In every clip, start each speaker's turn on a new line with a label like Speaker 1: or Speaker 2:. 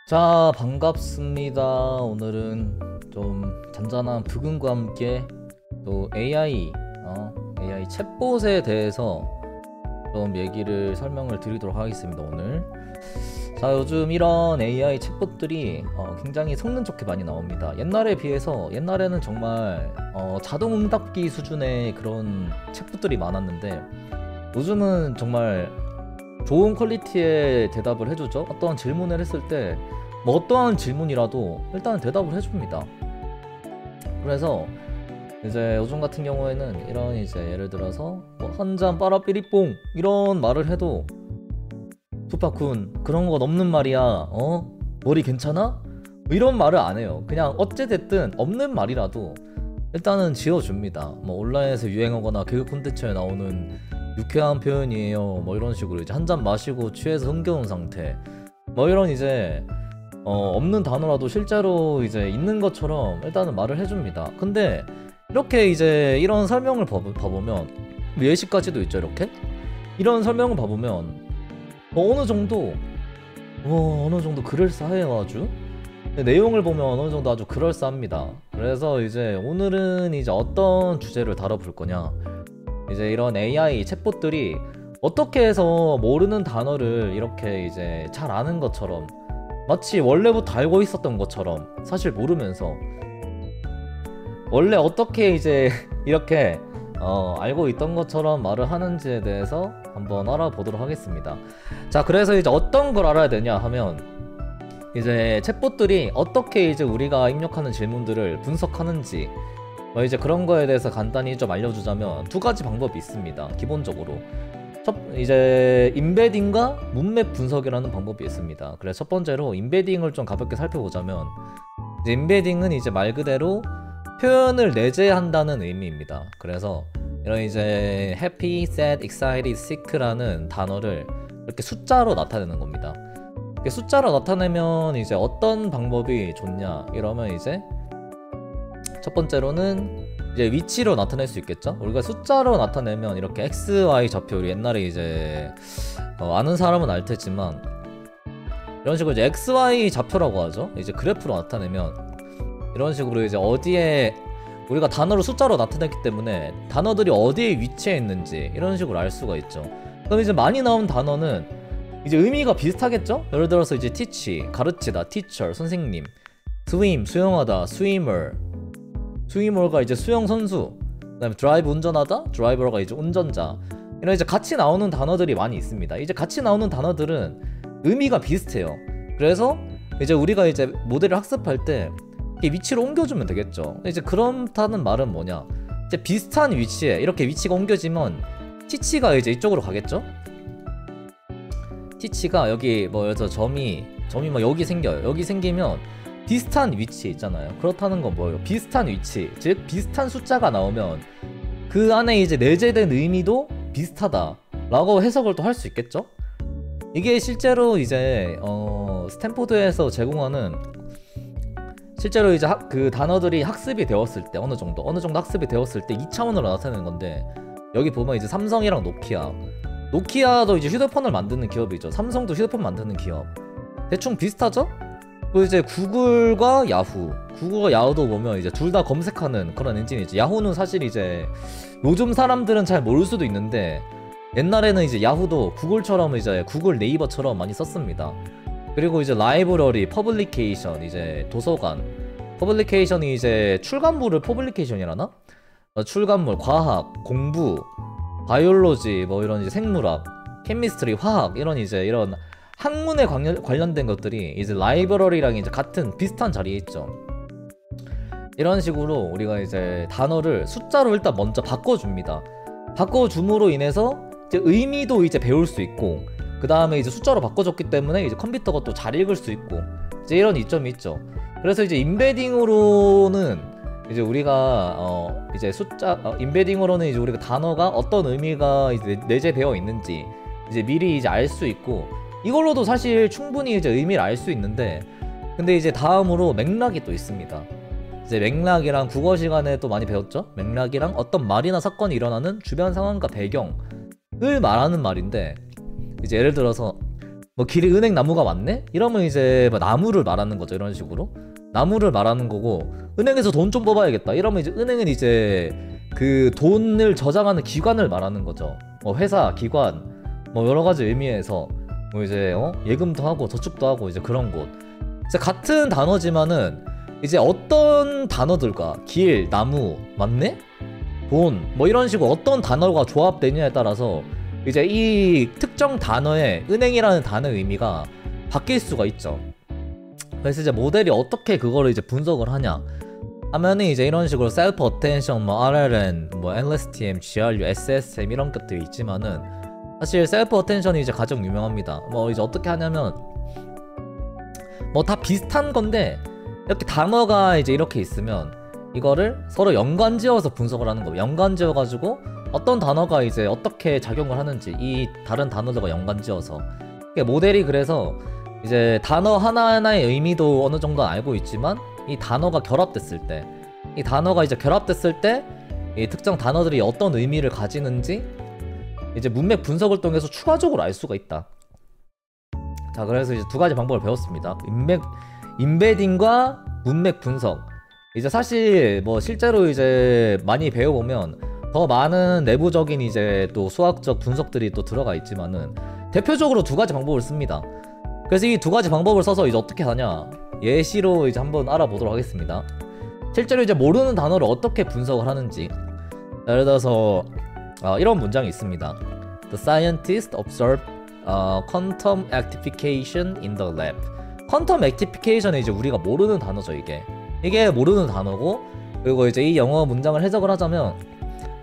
Speaker 1: 자, 반갑습니다. 오늘은 좀 잔잔한 부금과 함께 또 AI 챗봇에 대해서 좀 얘기를 설명을 드리도록 하겠습니다. 오늘 자, 요즘 이런 AI 챗봇들이 굉장히 성능 좋게 많이 나옵니다. 옛날에 비해서 옛날에는 정말 자동응답기 수준의 그런 챗봇들이 많았는데 요즘은 정말 좋은 퀄리티의 대답을 해주죠. 어떠한 질문을 했을 때 뭐 어떠한 질문이라도 일단은 대답을 해줍니다. 그래서 이제 요즘 같은 경우에는 이런 이제 예를 들어서 뭐 한 잔 빠라삐리뽕 이런 말을 해도 투파쿤 그런 건 없는 말이야. 머리 괜찮아? 뭐 이런 말을 안 해요. 그냥 어찌됐든 없는 말이라도 일단은 지어줍니다. 뭐 온라인에서 유행하거나 개그 콘텐츠에 나오는 유쾌한 표현이에요. 뭐 이런 식으로 이제 한 잔 마시고 취해서 흥겨운 상태. 뭐 이런 이제 없는 단어라도 실제로 이제 있는 것처럼 일단은 말을 해줍니다. 근데 이렇게 이제 이런 설명을 봐보면 예시까지도 있죠. 이렇게 이런 설명을 봐보면 어느 정도 그럴싸해요. 아주 내용을 보면 어느 정도 아주 그럴싸합니다. 그래서 이제 오늘은 이제 어떤 주제를 다뤄볼 거냐, 이제 이런 AI 챗봇들이 어떻게 해서 모르는 단어를 이렇게 이제 잘 아는 것처럼, 마치 원래부터 알고 있었던 것처럼 사실 모르면서 원래 어떻게 이제 이렇게 알고 있던 것처럼 말을 하는지에 대해서 한번 알아보도록 하겠습니다. 자, 그래서 이제 어떤 걸 알아야 되냐 하면 이제 챗봇들이 어떻게 이제 우리가 입력하는 질문들을 분석하는지 이제 그런 거에 대해서 간단히 좀 알려주자면 두 가지 방법이 있습니다. 기본적으로 이제 인베딩과 문맥 분석이라는 방법이 있습니다. 그래서 첫 번째로 인베딩을 좀 가볍게 살펴보자면, 이제 인베딩은 이제 말 그대로 표현을 내재한다는 의미입니다. 그래서 이런 이제 happy, sad, excited, sick라는 단어를 이렇게 숫자로 나타내는 겁니다. 이렇게 숫자로 나타내면 이제 어떤 방법이 좋냐 이러면 이제 첫 번째로는 이제 위치로 나타낼 수 있겠죠. 우리가 숫자로 나타내면 이렇게 x, y 좌표, 옛날에 이제 아는 사람은 알 테지만 이런 식으로 이제 x, y 좌표라고 하죠. 이제 그래프로 나타내면 이런 식으로 이제 어디에 우리가 단어를 숫자로 나타냈기 때문에 단어들이 어디에 위치해 있는지 이런 식으로 알 수가 있죠. 그럼 이제 많이 나온 단어는 이제 의미가 비슷하겠죠. 예를 들어서 이제 teach, 가르치다, teacher, 선생님, swim, 수영하다, swimmer, 스위머가 이제 수영 선수, 그다음에 드라이브, 운전하다, 드라이버가 이제 운전자. 이런 이제 같이 나오는 단어들이 많이 있습니다. 이제 같이 나오는 단어들은 의미가 비슷해요. 그래서 이제 우리가 이제 모델을 학습할 때 이렇게 위치로 옮겨주면 되겠죠. 이제 그렇다는 말은 뭐냐? 이제 비슷한 위치에 이렇게 위치가 옮겨지면 티치가 이제 이쪽으로 가겠죠. 티치가 여기 뭐 여기서 점이 뭐 여기 생겨요. 여기 생기면 비슷한 위치 있잖아요. 그렇다는 건 뭐예요? 비슷한 위치, 즉 비슷한 숫자가 나오면 그 안에 이제 내재된 의미도 비슷하다 라고 해석을 또 할 수 있겠죠? 이게 실제로 이제 스탠포드에서 제공하는, 실제로 이제 그 단어들이 학습이 되었을 때 어느 정도 학습이 되었을 때 2차원으로 나타내는 건데, 여기 보면 이제 삼성이랑 노키아도 이제 휴대폰을 만드는 기업이죠. 삼성도 휴대폰 만드는 기업. 대충 비슷하죠? 또 이제 구글과 야후도 보면 이제 둘 다 검색하는 그런 엔진이죠. 야후는 사실 이제 요즘 사람들은 잘 모를 수도 있는데 옛날에는 이제 야후도 구글처럼 이제 구글 네이버처럼 많이 썼습니다. 그리고 이제 라이브러리, 퍼블리케이션, 이제 도서관, 퍼블리케이션이 이제 출간물을 퍼블리케이션이라나? 출간물, 과학, 공부, 바이올로지, 뭐 이런 이제 생물학, 케미스트리, 화학, 이런 이제 이런 학문에 관련된 것들이 이제 라이브러리랑 이제 같은 비슷한 자리에 있죠. 이런 식으로 우리가 이제 단어를 숫자로 일단 먼저 바꿔줍니다. 바꿔줌으로 인해서 이제 의미도 이제 배울 수 있고, 그 다음에 이제 숫자로 바꿔줬기 때문에 이제 컴퓨터가 또 잘 읽을 수 있고, 이제 이런 이점이 있죠. 그래서 이제 인베딩으로는 이제 우리가 이제 인베딩으로는 이제 우리가 단어가 어떤 의미가 이제 내재되어 있는지 이제 미리 이제 알 수 있고, 이걸로도 사실 충분히 이제 의미를 알 수 있는데, 근데 이제 다음으로 맥락이 또 있습니다. 이제 맥락이랑 국어 시간에 또 많이 배웠죠? 맥락이랑 어떤 말이나 사건이 일어나는 주변 상황과 배경을 말하는 말인데, 이제 예를 들어서 뭐 길이 은행나무가 맞네? 이러면 이제 뭐 나무를 말하는 거죠. 이런 식으로 나무를 말하는 거고, 은행에서 돈 좀 뽑아야겠다 이러면 이제 은행은 이제 그 돈을 저장하는 기관을 말하는 거죠. 뭐 회사, 기관, 뭐 여러 가지 의미에서 뭐 이제 예금도 하고 저축도 하고 이제 그런 곳. 이제 같은 단어지만은 이제 어떤 단어들과 길, 나무, 맞네? 돈, 뭐 이런 식으로 어떤 단어가 조합되냐에 따라서 이제 이 특정 단어의 은행이라는 단어의 의미가 바뀔 수가 있죠. 그래서 이제 모델이 어떻게 그거를 이제 분석을 하냐 하면은 이제 이런 식으로 셀프 어텐션, 뭐 RLN, 뭐 LSTM, GRU, SSM 이런 것들이 있지만은 사실 셀프 어텐션이 이제 가장 유명합니다. 뭐 이제 어떻게 하냐면 뭐 다 비슷한 건데 이렇게 단어가 이제 이렇게 있으면 이거를 서로 연관지어서 분석을 하는 거예요. 연관지어 가지고 어떤 단어가 이제 어떻게 작용을 하는지 이 다른 단어들과 연관지어서 모델이 그래서 이제 단어 하나하나의 의미도 어느 정도 알고 있지만 이 단어가 결합됐을 때, 이 단어가 이제 결합됐을 때 이 특정 단어들이 어떤 의미를 가지는지 이제 문맥 분석을 통해서 추가적으로 알 수가 있다. 자, 그래서 이제 두 가지 방법을 배웠습니다. 인베딩과 문맥 분석. 이제 사실 뭐 실제로 이제 많이 배워보면 더 많은 내부적인 이제 또 수학적 분석들이 또 들어가 있지만은 대표적으로 두 가지 방법을 씁니다. 그래서 이 두 가지 방법을 써서 이제 어떻게 하냐 예시로 이제 한번 알아보도록 하겠습니다. 실제로 이제 모르는 단어를 어떻게 분석을 하는지, 예를 들어서 이런 문장이 있습니다. The scientists observed quantum actification in the lab. quantum actification은 이제 우리가 모르는 단어죠. 이게 모르는 단어고, 그리고 이제 이 영어 문장을 해석을 하자면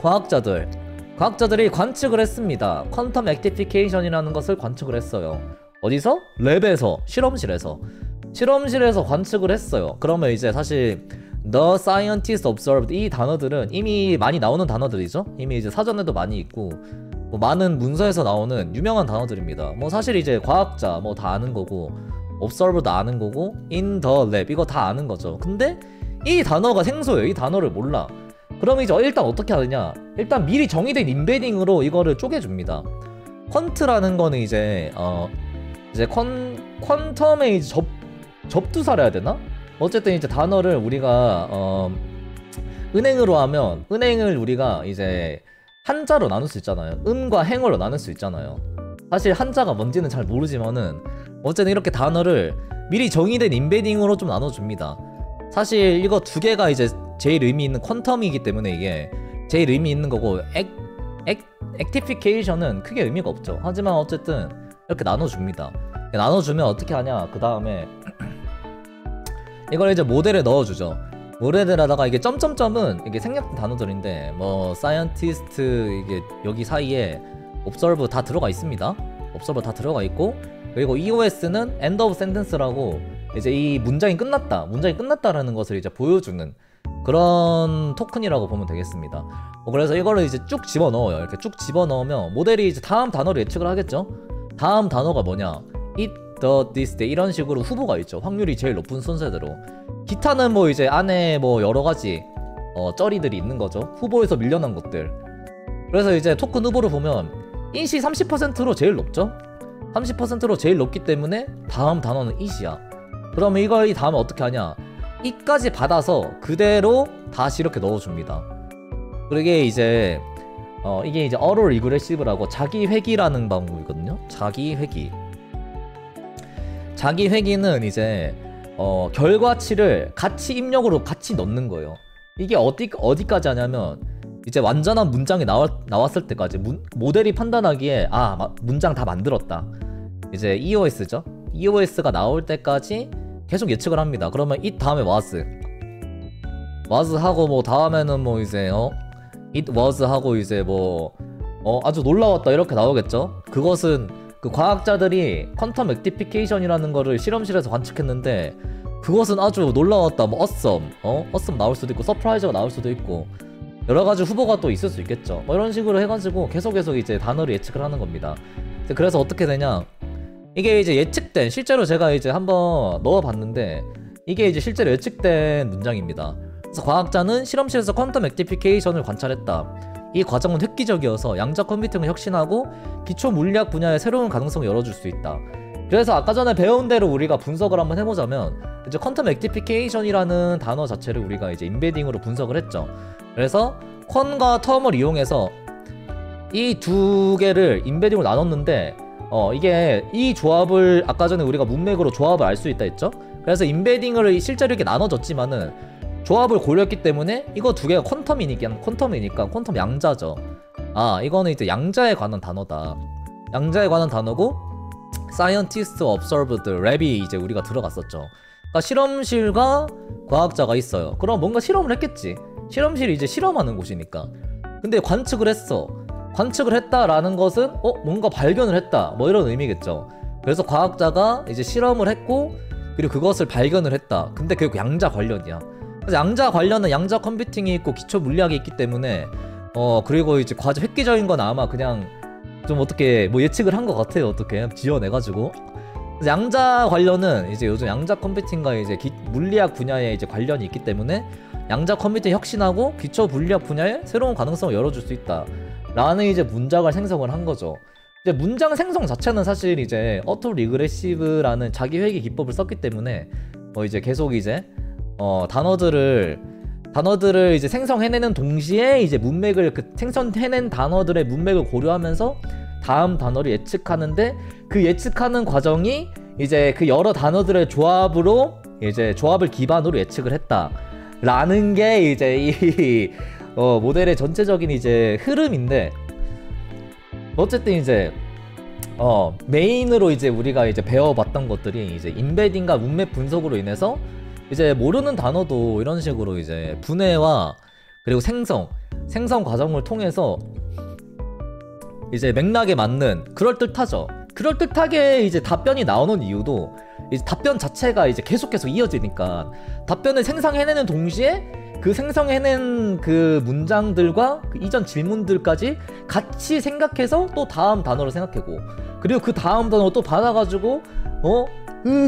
Speaker 1: 과학자들이 관측을 했습니다. quantum actification이라는 것을 관측을 했어요. 어디서? 랩에서, 실험실에서 관측을 했어요. 그러면 이제 사실 The scientists observed 이 단어들은 이미 많이 나오는 단어들이죠. 이미 이제 사전에도 많이 있고 뭐 많은 문서에서 나오는 유명한 단어들입니다. 뭐 사실 이제 과학자 뭐 다 아는 거고, observe도 아는 거고, in the lab 이거 다 아는 거죠. 근데 이 단어가 생소해요. 이 단어를 몰라. 그러면 이제 일단 어떻게 하느냐, 일단 미리 정의된 인베딩으로 이거를 쪼개줍니다. 퀀트라는 거는 이제 퀀텀의 이제 접두사를 해야 되나? 어쨌든 이제 단어를 우리가 은행으로 하면 은행을 우리가 이제 한자로 나눌 수 있잖아요. 음과 행어로 나눌 수 있잖아요. 사실 한자가 뭔지는 잘 모르지만은 어쨌든 이렇게 단어를 미리 정의된 인베딩으로 좀 나눠줍니다. 사실 이거 두 개가 이제 제일 의미 있는 퀀텀이기 때문에 이게 제일 의미 있는 거고, 액티피케이션은 크게 의미가 없죠. 하지만 어쨌든 이렇게 나눠줍니다. 나눠주면 어떻게 하냐, 그 다음에 이걸 이제 모델에 넣어주죠. 모델에다가 이게 점점점은 이게 생략된 단어들인데 뭐 scientist 이게 여기 사이에 observe 다 들어가 있습니다. observe 다 들어가 있고, 그리고 EOS는 end of sentence라고 이제 이 문장이 끝났다라는 것을 이제 보여주는 그런 토큰이라고 보면 되겠습니다. 그래서 이거를 이제 쭉 집어넣어요. 이렇게 쭉 집어넣으면 모델이 이제 다음 단어를 예측을 하겠죠. 다음 단어가 뭐냐, it, the, this, that 이런 식으로 후보가 있죠. 확률이 제일 높은 순서대로. 기타는 뭐 이제 안에 뭐 여러 가지 쩌리들이 있는 거죠. 후보에서 밀려난 것들. 그래서 이제 토큰 후보를 보면 it이 30%로 제일 높죠. 30%로 제일 높기 때문에 다음 단어는 it이야. 그러면 이 다음에 어떻게 하냐, it까지 받아서 그대로 다시 이렇게 넣어줍니다. 그게 이제 이게 이제 auto regressive라고 자기 회귀라는 방법이거든요. 자기 회귀는 이제 결과치를 가치 입력으로 같이 넣는 거예요. 이게 어디까지 하냐면 이제 완전한 문장이 나왔을 때까지 모델이 판단하기에 문장 다 만들었다. 이제 EOS죠. EOS가 나올 때까지 계속 예측을 합니다. 그러면 it 다음에 was 하고 뭐 다음에는 뭐 이제 it was 하고 이제 뭐 아주 놀라웠다 이렇게 나오겠죠. 그것은 그 과학자들이 퀀텀 액티피케이션이라는 거를 실험실에서 관측했는데 그것은 아주 놀라웠다, 뭐 awesome 나올 수도 있고 서프라이즈가 나올 수도 있고 여러 가지 후보가 또 있을 수 있겠죠. 뭐 이런 식으로 해가지고 계속 이제 단어를 예측을 하는 겁니다. 그래서 어떻게 되냐, 이게 이제 예측된, 실제로 제가 이제 한번 넣어봤는데 이게 이제 실제로 예측된 문장입니다. 그래서 과학자는 실험실에서 퀀텀 액티피케이션을 관찰했다. 이 과정은 획기적이어서 양자 컴퓨팅을 혁신하고 기초 물리학 분야의 새로운 가능성을 열어줄 수 있다. 그래서 아까 전에 배운 대로 우리가 분석을 한번 해보자면 이제 퀀텀 액티피케이션이라는 단어 자체를 우리가 이제 인베딩으로 분석을 했죠. 그래서 퀀과 텀을 이용해서 이 두 개를 인베딩으로 나눴는데 이게 이 조합을 아까 전에 우리가 문맥으로 조합을 알 수 있다 했죠. 그래서 인베딩을 실제로 이렇게 나눠졌지만은 조합을 고렸기 때문에 이거 두 개가 퀀텀이니까 퀀텀 양자죠. 아, 이거는 이제 양자에 관한 단어다. 양자에 관한 단어고 scientist observed 랩이 이제 우리가 들어갔었죠. 그러니까 실험실과 과학자가 있어요. 그럼 뭔가 실험을 했겠지. 실험실이 이제 실험하는 곳이니까. 근데 관측을 했어. 관측을 했다라는 것은 뭔가 발견을 했다 뭐 이런 의미겠죠. 그래서 과학자가 이제 실험을 했고 그리고 그것을 발견을 했다. 근데 그게 양자 관련이야. 그래서 양자 관련은 양자 컴퓨팅이 있고 기초 물리학이 있기 때문에 그리고 이제 과제 획기적인 건 아마 그냥 좀 어떻게 뭐 예측을 한 것 같아요. 어떻게 지어내가지고. 그래서 양자 관련은 이제 요즘 양자 컴퓨팅과 이제 물리학 분야에 이제 관련이 있기 때문에 양자 컴퓨팅 혁신하고 기초 물리학 분야에 새로운 가능성을 열어줄 수 있다. 라는 이제 문장을 생성을 한 거죠. 이제 문장 생성 자체는 사실 이제 어토 리그레시브라는 자기 회귀 기법을 썼기 때문에 이제 계속 이제 단어들을 이제 생성해내는 동시에 이제 문맥을 그 생성해낸 단어들의 문맥을 고려하면서 다음 단어를 예측하는데 그 예측하는 과정이 이제 그 여러 단어들의 조합으로 이제 조합을 기반으로 예측을 했다라는 게 이제 이 모델의 전체적인 이제 흐름인데 어쨌든 이제 메인으로 이제 우리가 이제 배워봤던 것들이 이제 인베딩과 문맥 분석으로 인해서 이제 모르는 단어도 이런 식으로 이제 분해와 그리고 생성 과정을 통해서 이제 맥락에 맞는 그럴듯하죠. 그럴듯하게 이제 답변이 나오는 이유도 이제 답변 자체가 이제 계속 이어지니까 답변을 생성해내는 동시에 그 생성해낸 그 문장들과 그 이전 질문들까지 같이 생각해서 또 다음 단어를 생각하고 그리고 그 다음 단어 또 받아가지고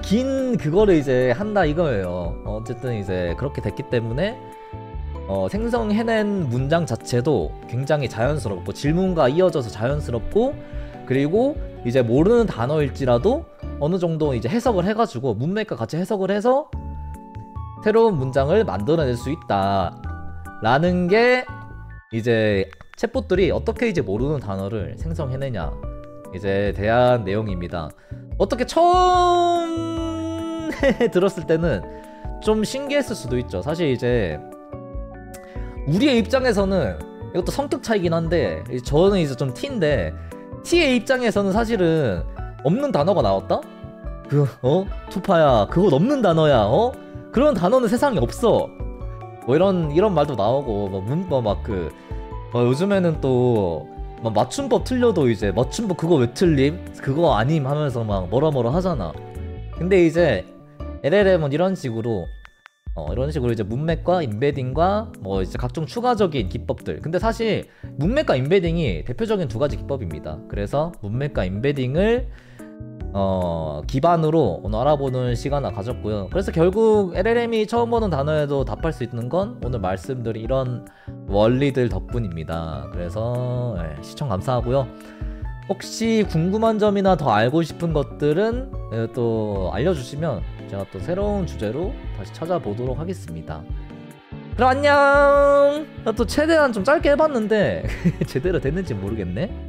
Speaker 1: 긴 그거를 이제 한다 이거예요. 어쨌든 이제 그렇게 됐기 때문에 생성해낸 문장 자체도 굉장히 자연스럽고 질문과 이어져서 자연스럽고 그리고 이제 모르는 단어일지라도 어느 정도 이제 해석을 해가지고 문맥과 같이 해석을 해서 새로운 문장을 만들어낼 수 있다 라는 게 이제 챗봇들이 어떻게 이제 모르는 단어를 생성해내냐 이제 대한 내용입니다. 어떻게 처음 들었을 때는 좀 신기했을 수도 있죠. 사실 이제 우리의 입장에서는 이것도 성격 차이긴 한데 저는 이제 좀 T인데 T의 입장에서는 사실은 없는 단어가 나왔다? 투파야 그거 없는 단어야 그런 단어는 세상에 없어. 뭐 이런 말도 나오고 요즘에는 또 맞춤법 틀려도 이제 맞춤법 그거 왜 틀림? 그거 아님 하면서 막 뭐라 하잖아. 근데 이제 LLM은 이런 식으로 이제 문맥과 인베딩과 뭐 이제 각종 추가적인 기법들. 근데 사실 문맥과 인베딩이 대표적인 두 가지 기법입니다. 그래서 문맥과 인베딩을 기반으로 오늘 알아보는 시간을 가졌고요. 그래서 결국 LLM이 처음 보는 단어에도 답할 수 있는 건 오늘 말씀드린 이런 원리들 덕분입니다. 그래서 시청 감사하고요. 혹시 궁금한 점이나 더 알고 싶은 것들은 또 알려주시면 제가 또 새로운 주제로 다시 찾아보도록 하겠습니다. 그럼 안녕. 나 또 최대한 좀 짧게 해봤는데 제대로 됐는지 모르겠네.